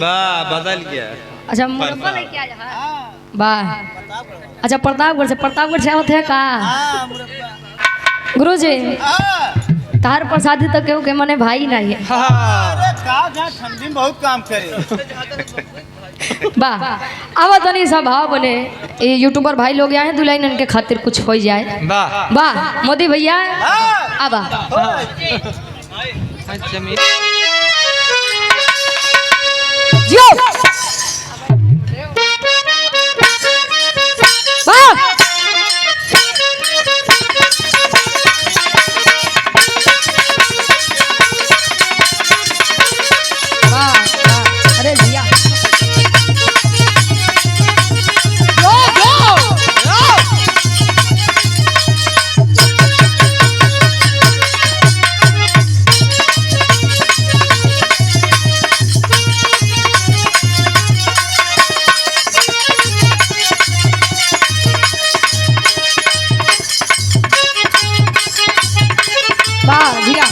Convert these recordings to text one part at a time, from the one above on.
वाह बदल गया। अच्छा मुरब्बा लेके आया है वाह। अच्छा प्रतापगढ़ से होते हैं का गुरुजी तार प्रसादी तक केहू के मने भाई नहीं है। अरे का ठंडी में बहुत काम करे वाह आवा तनी सब भाव बने ये यूट्यूबर भाई लोग आए हैं दुल्हन इनके खातिर कुछ हो जाए। वाह वाह मोदी भैया आवा जियो वाह अरे भैया वाह भैया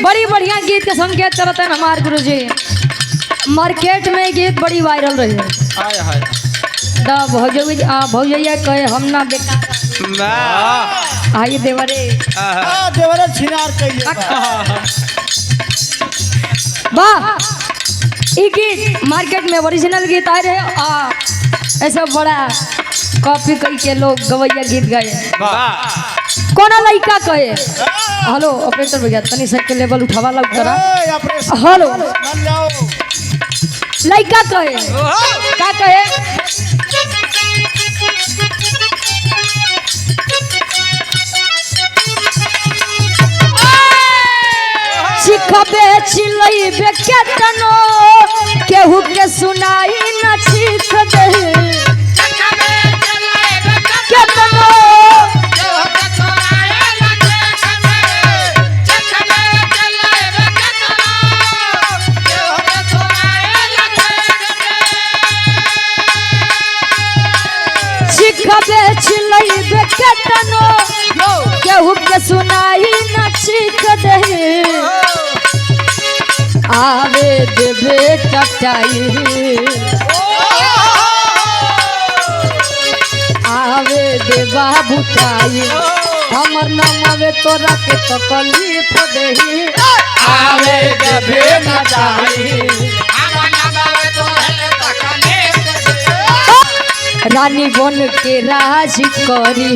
बड़ी बढ़िया गीत के संकेत करते हैं हमारे गुरुजी। मार्केट में गीत बड़ी वायरल रही है। हाय हाय भौजैया कहे हम ना बेकार आई देवरे देवरे छिनार कहिए वाह ये गीत मार्केट में ओरिजिनल गीत आए रहे ऐसा बड़ा कॉपी कई के लोग गवैया गीत गए। कोना लड़का कहे हेलो ऑपरेटर भैया तनी से के लेवल उठावा लग करा हेलो लड़का कहे का कहे सिखबे चिलैबे केतनो केहू के सुनाई न सीख दे केतनो सिखबे चिलैबे केतनो केहू के सुनाई न सीख दे आवे देवे टटाई आवे देवा बुताई हमर नामवे तोरा के तकलीफ देही आवे देवे नचाई रानी बन के राज करी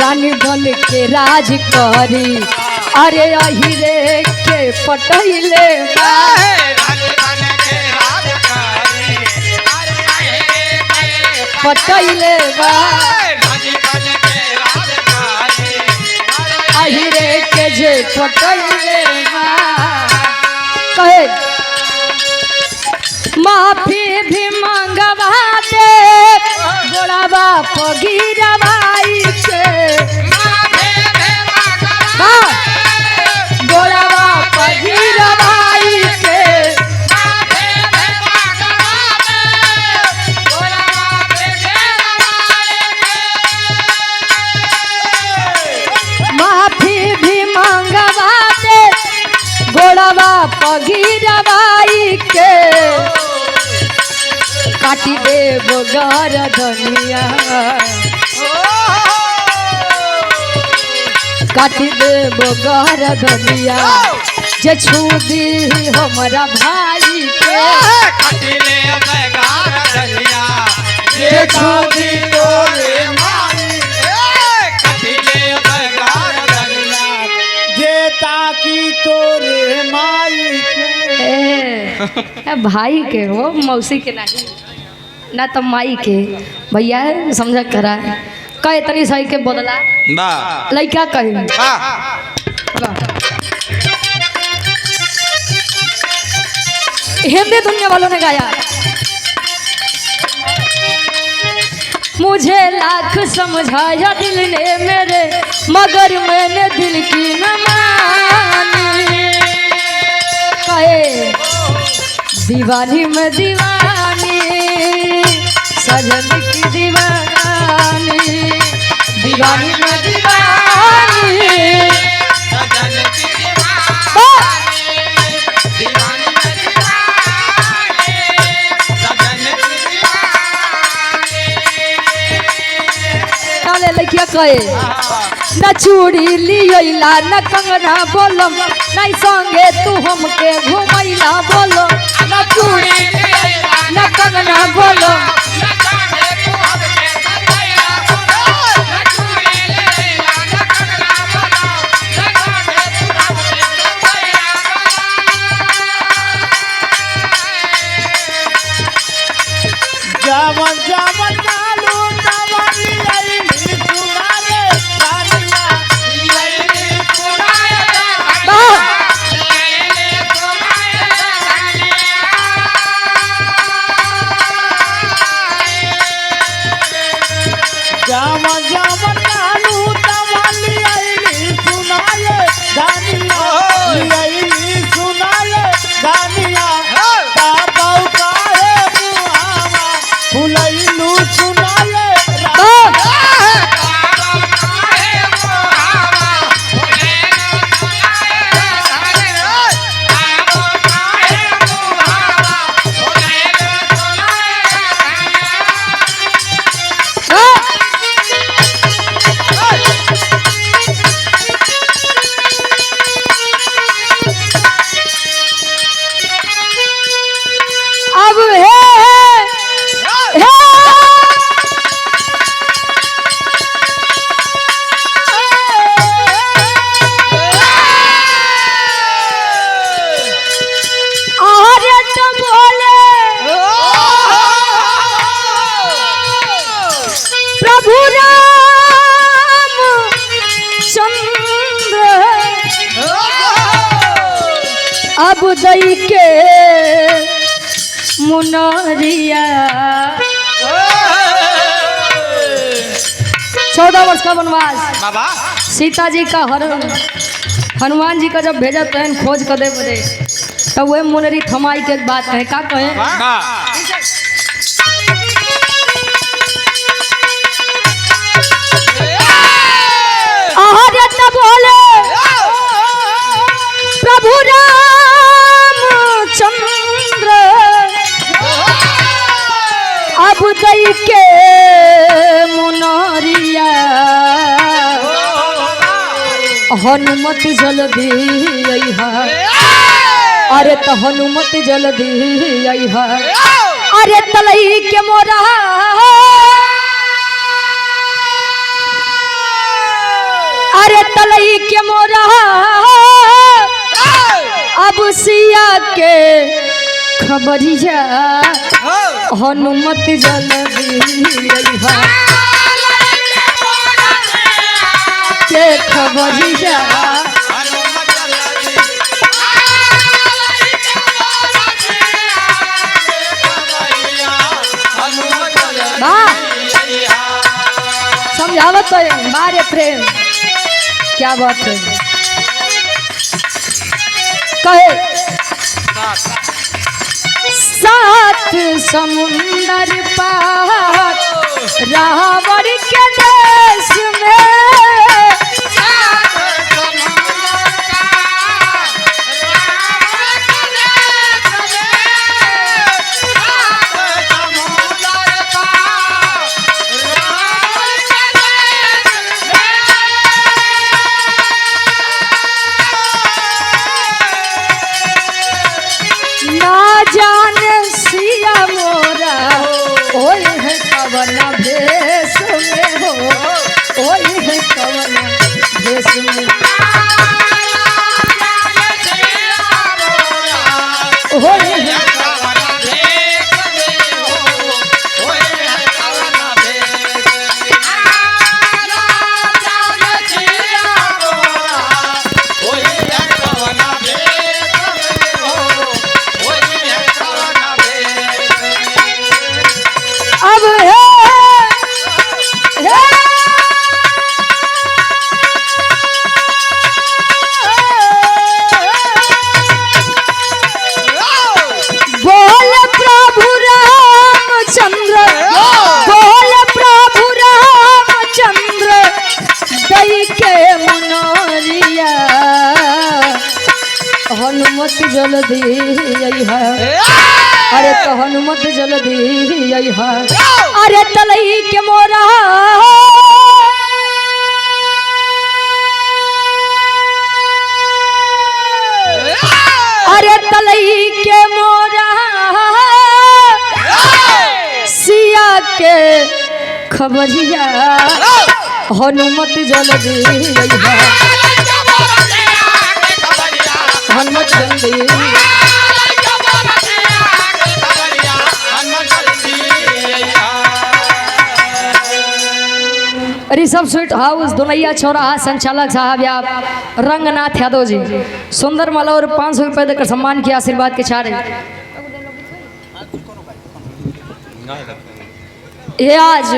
रानी बन के राज करी अरे अहिरे के पटैले पटैले अहिरे के जे पटैले कहे माफी भी मंगवा दे गोड़ाबा पगीरवाई के गोड़ाबा पगीरवाई के माफी भी मंगवा दे गोड़ाबा पगीरवाई के काटी दे बगर धनिया काटी दे बगर धनिया जे छू दी हमारा भाई के जे छू दी तोरे माई जे ताकी तोरे माई के भाई के हो मौसी के नहीं ना तो माई के भैया समझ करा कहे तनी सही के बदला लड़का कहे हिंदी दुनिया वालों ने गाया मुझे लाख समझाया दिल ने मेरे मगर मैंने दिल की न मानी कहे दीवानी में दीवानी सजन की दीवानी दीवानी में दीवानी काले लड़किया कहे न चूड़ी लियला न कंगना बोलम नहीं संगे तू हमके घुमैला बोलो न चूड़ी न कंगना बोलो जावन जावन चालू तवाली आईली सुनारे रानिया आईली सुनारे जावन जावन चालू तवाली आईली सुनारे रानिया आईली सुनारे रानिया बाबा काहे बुहावा फुलैलू सुनारे अब हे अरे तो बोले प्रभु राम चंद्र अब दई के मुनरिया 14 वर्ष का वनवास बाबा सीता जी का हरण हनुमान जी का जब भेजा तहन खोज कर दे बदे तब वह मुनरी थमाई के बात कहे का कहे अरे तब बोले प्रभु राम चंद्र अब दई के मुनरिया हनुमत जल्दी अइहा अरे तो हनुमत जल्दी अइहा अरे तलई के मोरा अरे तलई के मोरा अब सिया के खबरिया हनुमत जल्दी अइहा के खबरिया समझावत तो बारे प्रेम क्या बात है कहे सात समुंदर पार रावण के देश में जाने सिया मोरा ओए है कवन भेष में हो ओए है कवन भेष में ओए है अब तलई के मुनरिया हनुमत जल्दी अइहा अरे तो हनुमत जल्दी अइहा अरे तलई के मोरा अरे तलई के मोरा सिया के खबरिया हनुमत जल्दी अइहा हनुमत जल्दी ऋषभ स्वीट हाउस दुनैया चौराहा संचालक साहब या रंगनाथ यादव जी सुंदर माला और 500 रुपए देकर सम्मान किया आशीर्वाद के चारे ये आज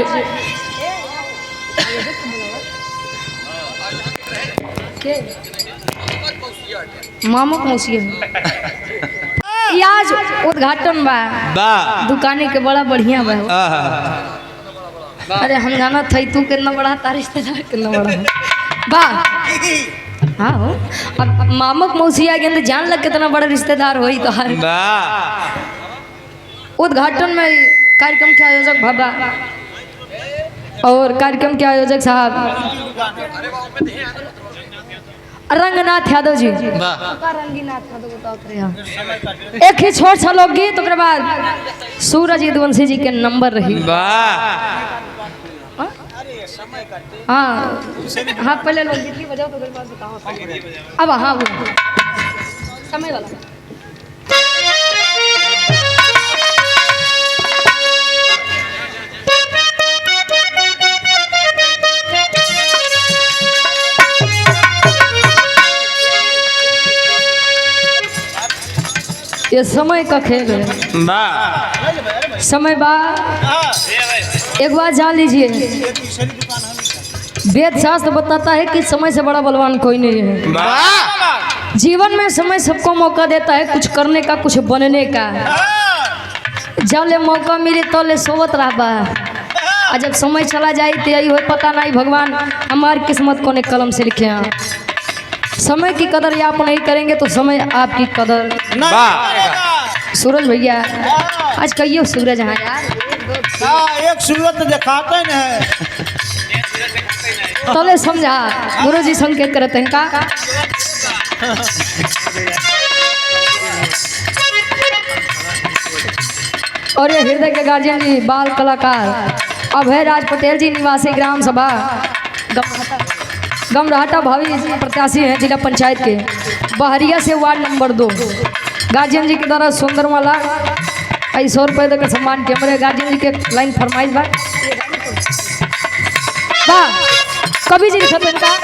मामक मौसिया ये आज उद्घाटन बा दुकाने के बड़ा बढ़िया बा अरे हम जाना था तू कितना बड़ा था रिश्तेदार कितना बड़ा वाह हाँ हो अब मामक मौसिया के अंदर जान लग कितना बड़ा रिश्तेदार हो तो हर उद्घाटन में कार्यक्रम के आयोजक बाबा और कार्यक्रम के आयोजक साहब रंगनाथ यादव जी रंगीनाथ यादव बताओ एक ही छोट सा लोग गीत ओकरे बाद सूरज यदुवंशी जी के नंबर रही हाँ हाँ पहले लोग गीत की बजाओ तो ओकरे बाद बताओ अब हाँ वो समय वाला ये समय का खेल है समय बा एक बात जान लीजिए वेद शास्त्र बताता है कि समय से बड़ा बलवान कोई नहीं है जीवन में समय सबको मौका देता है कुछ करने का कुछ बनने का जब ले मौका मिले तो ले सोवत रहा और जब समय चला जाए तो यही हो पता नहीं भगवान हमारी किस्मत को ने कलम से लिखे हैं समय की कदर आप नहीं करेंगे तो समय आपकी कदर सूरज भैया आज कहिए सूरज हाँ यार एक सूरत दिखाते हैं तले समझा गुरु जी संकेत करते हैं का और ये हृदय के गार्जियन जी बाल कलाकार अभय राज पटेल जी निवासी ग्राम सभा गमराहटा भावी प्रत्याशी हैं जिला पंचायत के बहरिया से वार्ड नंबर 2 गार्जियन जी के द्वारा सुंदर माला 100 रुपये देकर सम्मान के हमारे गार्जियन जी के लाइन फरमाइश बा कभी जी लिखते का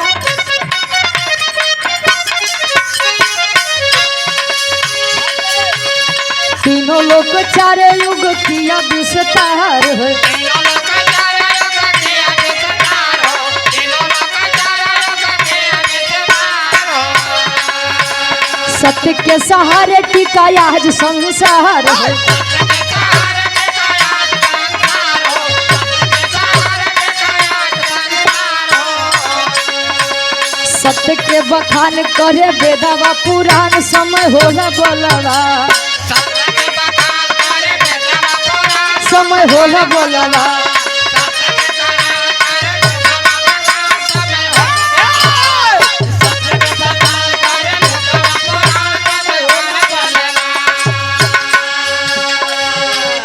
तीनों लोग चारे युग किया विस्तार है सत्य के सहारे टिका आज संसार है सत्य के बखान करे वेदवा पुराण समय होला बोलवा समय होला बोलवा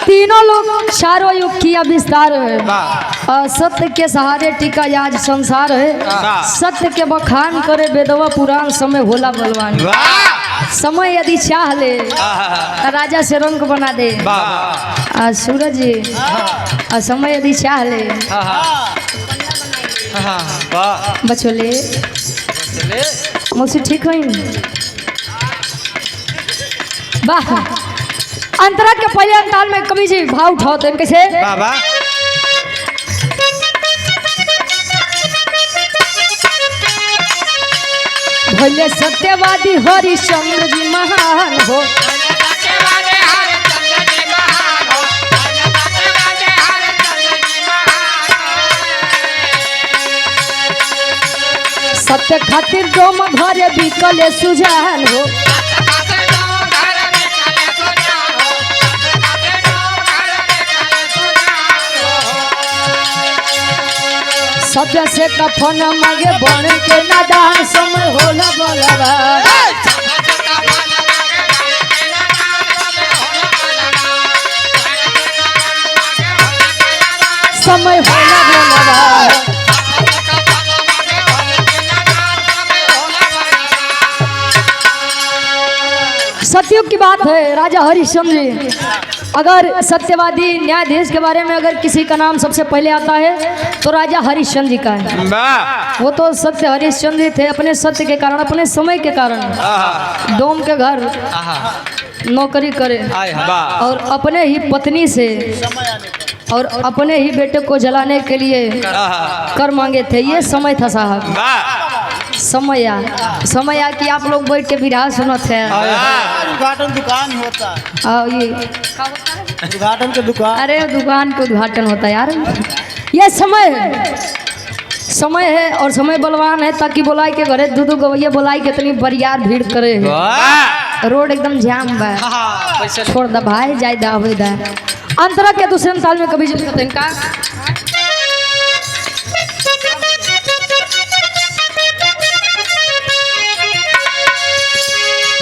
तीनों लोग चारों युग किया विस्तार है सत्य के सहारे टिका आज संसार है सत्य के बखान करे वेदवा पुराण समय होला बलवान समय यदि चाह ले राजा से रंग बना दे सूरज जी समय यदि चाह ले बचोले मौसी ठीक है वाह अंतरा के पहले अंताल में कभी जी भाव उठाओ तो कैसे बाबा भले सत्यवादी हरिश्चंद्र जी महान हो सत्य खातिर डोम घरे बिकले सुजान हो। सत्य से कफन मांगे बन के नादान समय होला बलवा। समय होला बलवा। सतयुग की बात है। राजा हरिश्चंद्र जी, अगर सत्यवादी न्यायाधीश के बारे में अगर किसी का नाम सबसे पहले आता है तो राजा हरिश्चंद्र जी का है। वो तो सत्य हरिश्चंद्र जी थे। अपने सत्य के कारण, अपने समय के कारण डोम के घर नौकरी करे और अपने ही पत्नी से और अपने ही बेटे को जलाने के लिए कर मांगे थे। ये समय था साहब, समय कि आप लोग बैठ के विराह सुनत है। उद्घाटन दुकान होता है। ये उद्घाटन के दुकान, अरे दुकान के उद्घाटन होता है यार। ये समय है और समय बलवान है। ताकि बोलाई के घरे दू गवैया बोलाई के इतनी बरियार भीड़ करे है। रोड एकदम जाम बा, छोड़ दा भाई, जाए दा आवे दा। अंतरा के दूसरे साल में कभी जिद करते इनका।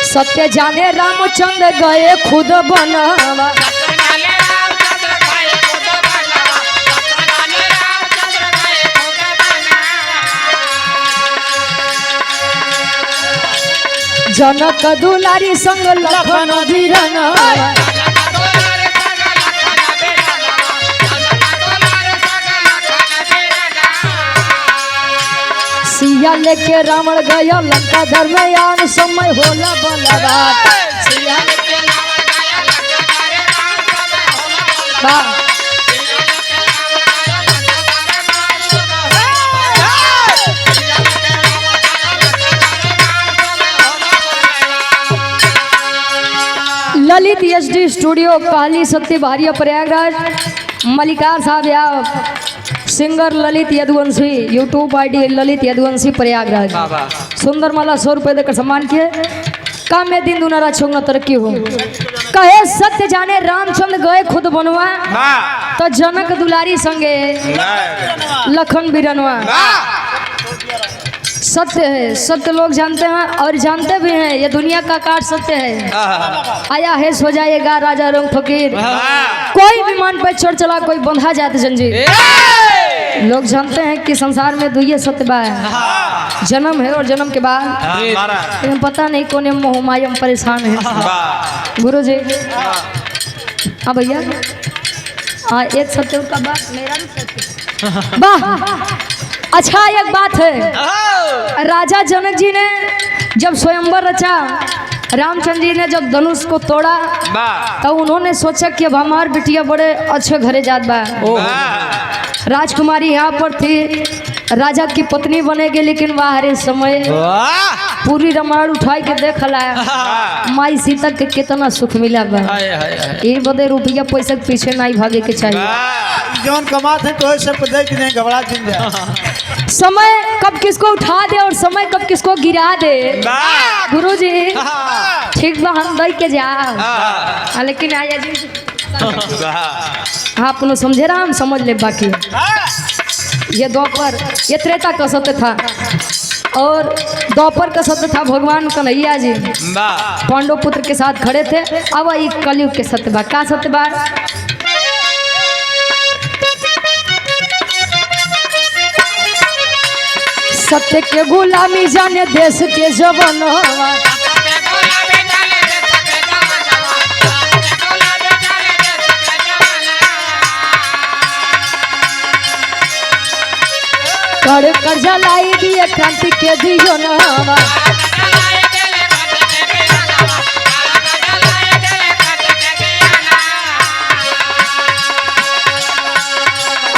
सत्य जाने रामचंद्र गए खुद बनवा। जनक दुलारी संग लखन बीरनवा। सिया लेके रावण गया लंका दरमियान समय होला बलवा। ललित एचडी स्टूडियो काली सत्य भारिया प्रयागराज। मलिकार साहब या singer Lalit Yaduvanshi, YouTube ID Lalit Yaduvanshi Prayagraj. सुंदर माला 100 रुपये देकर सम्मान किए। काम में दिन दुनारा छोंगना तरक्की हो। कहे सत्य जाने रामचंद्र गए खुद बनवा। तो जनक दुलारी संगे लखन बीरनवा। सत्य है, सत्य लोग जानते हैं और जानते भी हैं। ये दुनिया का काट सत्य है। आया है सो जाएगा राजा रंग फकीर। कोई विमान पर चढ़ चला, कोई बंधा जाते जंजीर। लोग जानते हैं कि संसार में दुइये सत्य बा है, जन्म है और जन्म के बाद। लेकिन पता नहीं कौन मोह माया में परेशान है। गुरु जी हाँ भैया, हाँ एक सत्य का बात मेरा भी सत्य। वाह अच्छा, एक बात है। राजा जनक जी ने जब स्वयंवर रचा, रामचंद्र जी ने जब धनुष को तोड़ा, तो उन्होंने सोचा कि अब हमार बिटिया बड़े अच्छे घरे जात बा। राजकुमारी यहाँ पर थी, राजा की पत्नी बनेगी। लेकिन बाहर समय पूरी रामायण उठाई के देख ला माई सीता के कितना सुख मिला बा। ये बदे रुपया पैसा के पीछे नहीं भागे के चाहिए। जौन कमात है तो सब देख नहीं घबरा समय कब किसको उठा दे और समय कब किसको गिरा दे। गुरु जी ठीक बा, हम दई के जा। लेकिन आया जी आप समझे रहा, हम समझ ले। बाकी ये द्वापर, ये त्रेता का सत्य था और द्वापर का सत्य था। भगवान कन्हैया जी पांडव पुत्र के साथ खड़े थे। अब ये कलयुग के सत्य बा। का सत्य बा? सत्य के गुलामी जाने देश के जवान। कर कर्जा लाई दिए क्रांति के दियो नावा।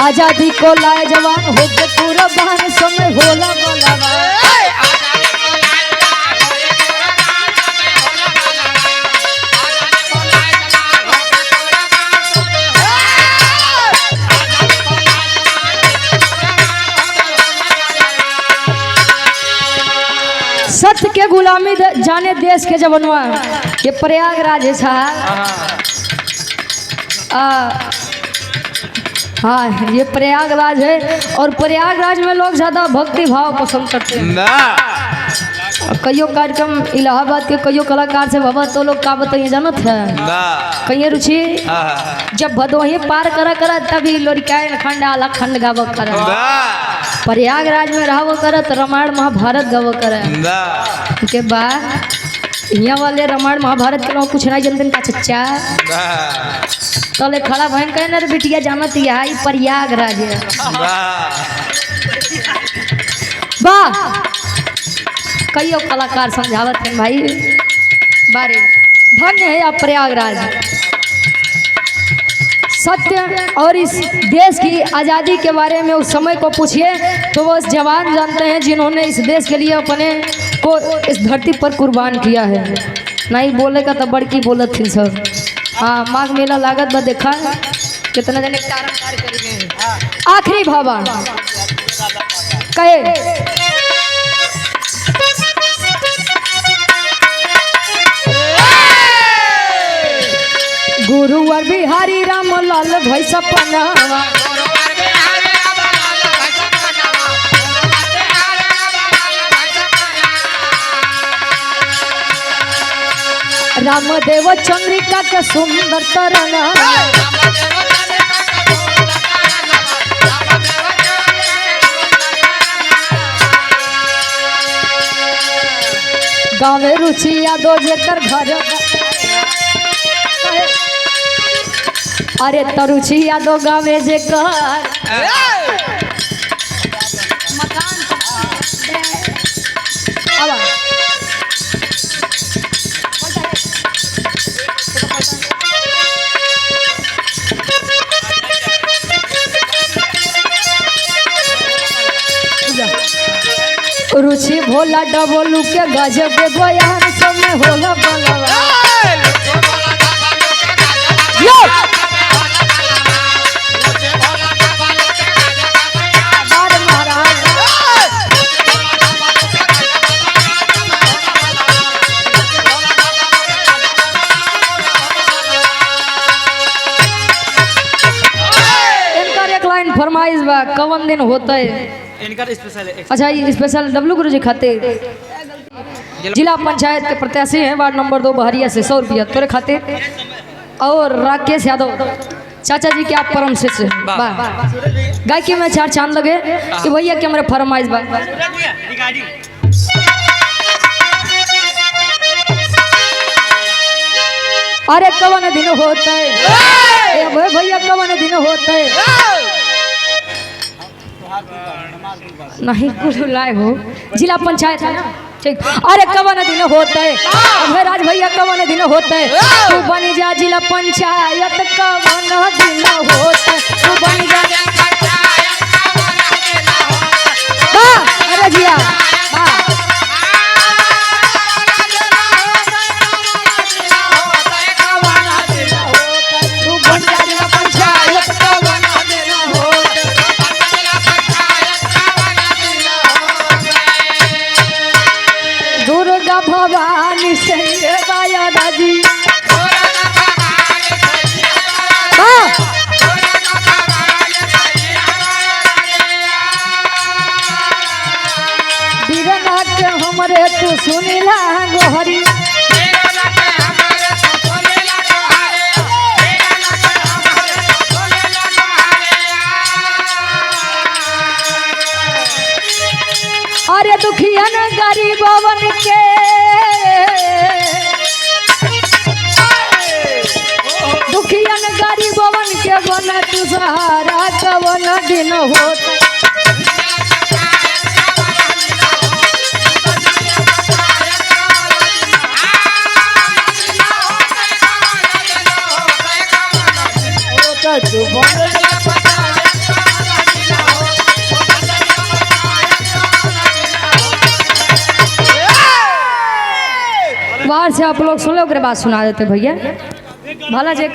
आजादी को लाए जवान हो के पूरा बहन समय होला बोलावा। सत्य के गुलामी जाने देश के जवनवा ये प्रयागराज है साहब। हाँ ये प्रयागराज है और प्रयागराज में लोग ज्यादा भक्ति भाव पसंद करते हैं। कईयों कार्यक्रम इलाहाबाद के कईयों कलाकार से बाबा तो लोग का बताइए जानत है कहीं रुचि जब भदोही पार करा तभी लोरिकायन खंड आला खंड गाव कर प्रयागराज में रहो करत रामायण महाभारत गाव कर के बाद यहाँ वाले रामायण महाभारत के लोग कुछ नहीं जानते का चच्चा तले खड़ा बहन कहे ना बिटिया जानत यही प्रयागराज है। वाह कईयों कलाकार समझावत हैं भाई बारे धन्य है आप प्रयागराज। सत्य और इस देश की आज़ादी के बारे में उस समय को पूछिए तो वो जवान जानते हैं जिन्होंने इस देश के लिए अपने को इस धरती पर कुर्बान किया है। नहीं बोलेगा तो बड़की बोलत थी सब। हाँ माघ मेला लागत बा देखा कितना जने तारमकार कर गए। आखिरी भावा कहे गुरुवर बिहारी राम लाल भाई सपना रामदेव चंद्रिका के सुंदर तरना गाँव में रुचि यादव जेकर घर अरे तरुचि यादव गाँव में जेकर रुचि भोला डबलू के गजब बयान सब में होला बलवा इनका एक लाइन फरमाइश बा कवन दिन होता है इनका स्पेशल है। अच्छा ये स्पेशल डब्लू गुरु जी खातिर जिला पंचायत के प्रत्याशी हैं वार्ड नंबर 2 बहरिया से 100 रुपया तोरे खातिर और राकेश यादव चाचा जी के आप परम शिष्य गायकी में 4 चांद लगे कि भैया के हमारे फरमाइश बा अरे कवन दिन होता है भैया कवन दिन होता है नहीं कुछ लाए हो जिला पंचायत है ना ठीक। अरे कवन दिन होता है अभय राज भैया कवन दिन होता है तू बन जा जिला पंचायत कवन दिन होता है तू बन जा अरे जिया तू बन जा जिला पंचायत कवन दिन होता दुर्गा भवानी से बाया दादी बीरना के हमरे तू सुनिला गोहरी अरे दुखियन गरीबवन के दुखियन गरीबवन के बन तू सहारा कवन दिन होता बाहर से आप लोग सुन लो बात सुना देते भैया भला जे